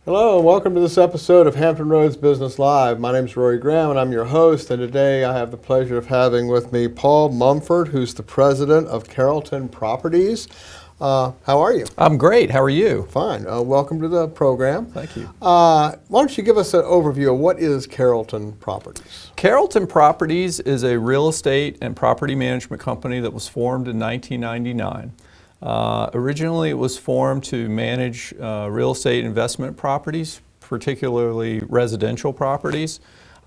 Hello and welcome to this episode of Hampton Roads Business Live. My name is Rory Graham and I'm your host, and today I have the pleasure of having with me Paul Mumford, who's the president of Carrollton Properties. How are you? I'm great. How are you? Fine. Welcome to the program. Thank you. Why don't you give us an overview of what is Carrollton Properties? Carrollton Properties is a real estate and property management company that was formed in 1999. Originally, it was formed to manage real estate investment properties, particularly residential properties.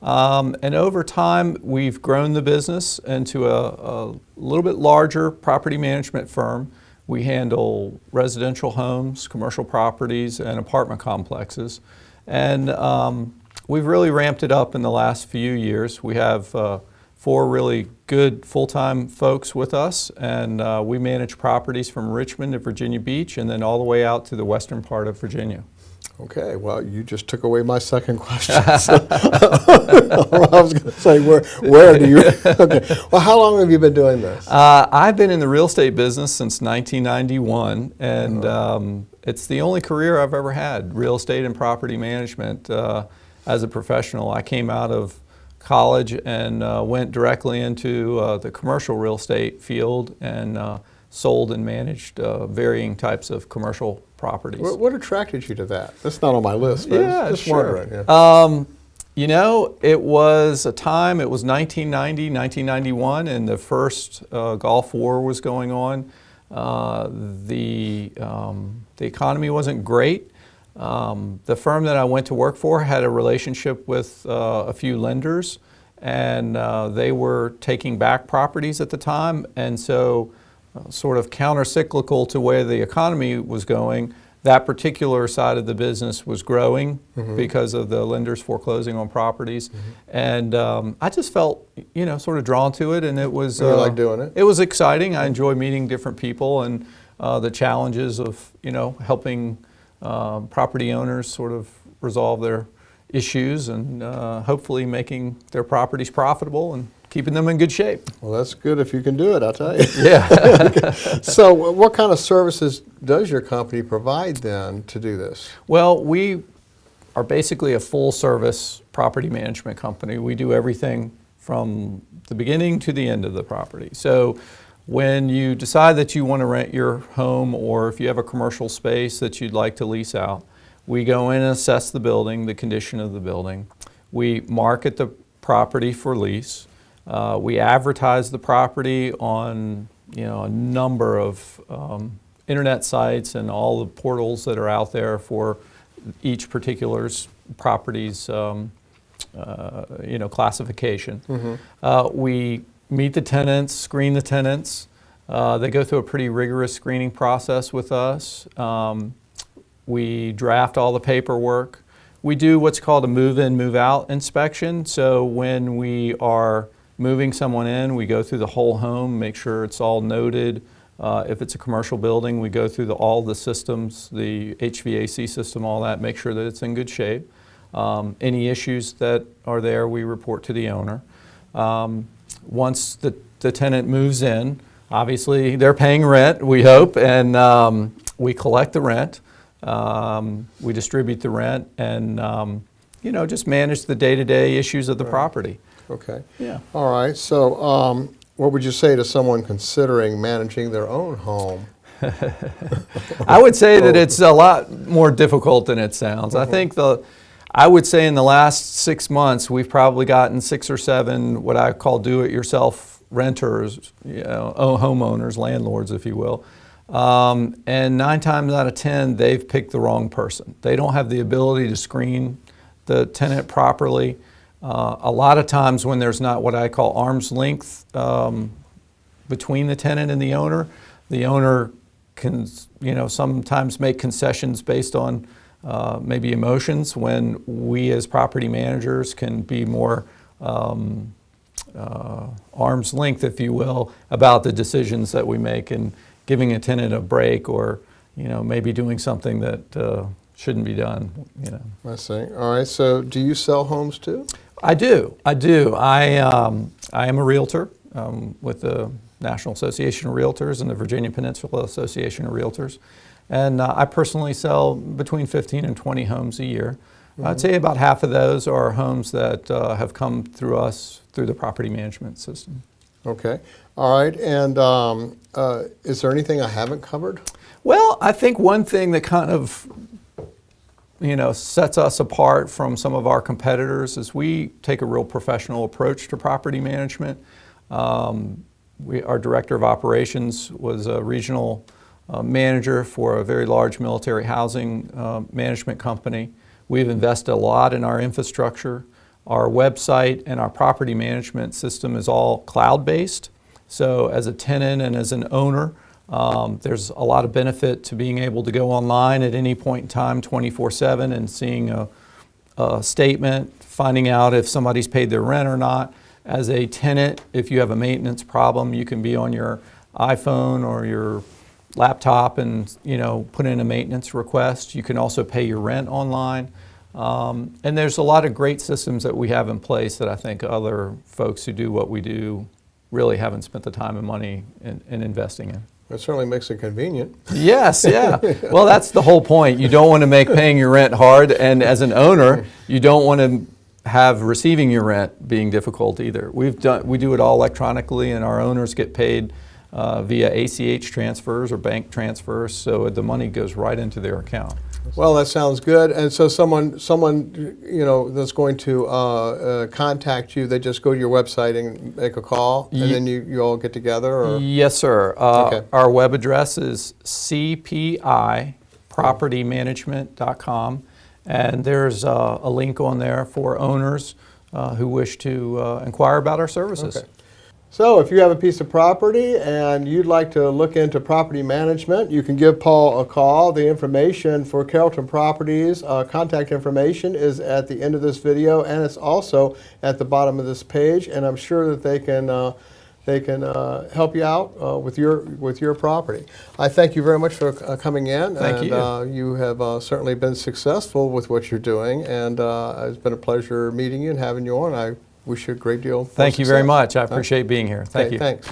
And over time, we've grown the business into a little bit larger property management firm. We handle residential homes, commercial properties, and apartment complexes. And we've really ramped it up in the last few years. We have 4 really good full-time folks with us, and we manage properties from Richmond to Virginia Beach and then all the way out to the western part of Virginia. Okay, well, you just took away my second question. I was going to say, where do you? Okay, well, how long have you been doing this? I've been in the real estate business since 1991, and it's the only career I've ever had, real estate and property management as a professional. I came out of college and went directly into the commercial real estate field and sold and managed varying types of commercial properties. What attracted you to that? That's not on my list, but Yeah, just sure. wondering. Yeah. You know, it was a time, it was 1990, 1991, and the first Gulf War was going on. The economy wasn't great. The firm that I went to work for had a relationship with a few lenders, and they were taking back properties at the time, and so sort of counter-cyclical to where the economy was going, that particular side of the business was growing because of the lenders foreclosing on properties. And I just felt, you know, sort of drawn to it, and it was... You like doing it? It was exciting. I enjoy meeting different people and the challenges of, you know, helping property owners sort of resolve their issues and hopefully making their properties profitable and keeping them in good shape. Well, that's good if you can do it, I'll tell you. Yeah. Okay. So what kind of services does your company provide then to do this? Well, we are basically a full-service property management company. We do everything from the beginning to the end of the property. So when you decide that you want to rent your home, or if you have a commercial space that you'd like to lease out, we go in and assess the building, the condition of the building. We market the property for lease. We advertise the property on, you know, a number of internet sites and all the portals that are out there for each particular property's you know, classification. We meet the tenants, screen the tenants. They go through a pretty rigorous screening process with us. We draft all the paperwork. We do what's called a move-in, move-out inspection. So when we are moving someone in, we go through the whole home, make sure it's all noted. If it's a commercial building, we go through all the systems, the HVAC system, all that, make sure that it's in good shape. Any issues that are there, we report to the owner. Once the tenant moves in, obviously they're paying rent, we hope, and we collect the rent. We distribute the rent and, you know, just manage the day-to-day issues of the property. Okay. Yeah. All right. So what would you say to someone considering managing their own home? I would say that it's a lot more difficult than it sounds. I would say in the last 6 months, we've probably gotten 6 or 7 what I call do-it-yourself renters, you know, homeowners, landlords, if you will. And 9 times out of 10, they've picked the wrong person. They don't have the ability to screen the tenant properly. A lot of times when there's not what I call arm's length between the tenant and the owner can, you know, sometimes make concessions based on maybe emotions, when we as property managers can be more arm's length, if you will, about the decisions that we make and giving a tenant a break, or, you know, maybe doing something that shouldn't be done, you know. I see. All right. So do you sell homes too? I do. I am a realtor with a National Association of Realtors and the Virginia Peninsula Association of Realtors. And I personally sell between 15 and 20 homes a year. I'd say about half of those are homes that have come through us through the property management system. Okay. All right. And is there anything I haven't covered? Well, I think one thing that kind of sets us apart from some of our competitors is we take a real professional approach to property management. Our director of operations was a regional manager for a very large military housing management company. We've invested a lot in our infrastructure. Our website and our property management system is all cloud-based. So as a tenant and as an owner, there's a lot of benefit to being able to go online at any point in time 24/7 and seeing a statement, finding out if somebody's paid their rent or not. As a tenant, if you have a maintenance problem, you can be on your iPhone or your laptop and put in a maintenance request. You can also pay your rent online. And there's a lot of great systems that we have in place that I think other folks who do what we do really haven't spent the time and money in investing in. It certainly makes it convenient. Yes, yeah. Well, that's the whole point. You don't want to make paying your rent hard, and as an owner, you don't want to have receiving your rent being difficult either. We do it all electronically, and our owners get paid via ACH transfers or bank transfers, so the money goes right into their account. Well, that sounds good. And so someone that's going to contact you, they just go to your website and make a call, and then you all get together? Or? Yes, sir. Okay. Our web address is cpipropertymanagement.com, and there's a link on there for owners who wish to inquire about our services. Okay. So if you have a piece of property and you'd like to look into property management, you can give Paul a call. The information for Carrollton Properties, contact information is at the end of this video, and it's also at the bottom of this page, and I'm sure that they can help you out with your property. I thank you very much for coming in. Thank you. You have certainly been successful with what you're doing, and it's been a pleasure meeting you and having you on. I wish you a great deal of Thank you very success. much. I appreciate being here. Thank you. Thanks.